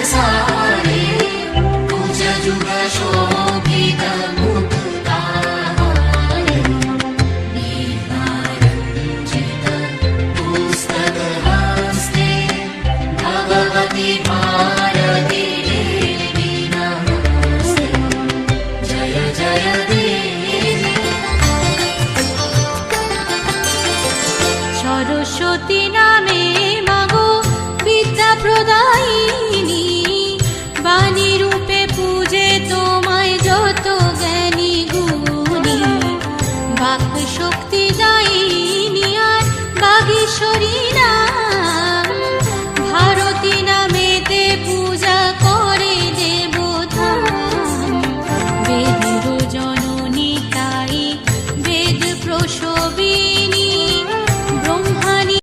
सारे पूज जुग शोभित मुक्ताहारे दीपारञ्जित पुस्तकहस्ते भगवति भारती देवी नमस्ते जय जय देवी सरस्वती नामे मागो विद्या प्रदायिनी बाणी रूपे पूजे তোমায় যত জ্ঞানী গুণী বাক শক্তি দায়িনী আর বাগীশ্বরী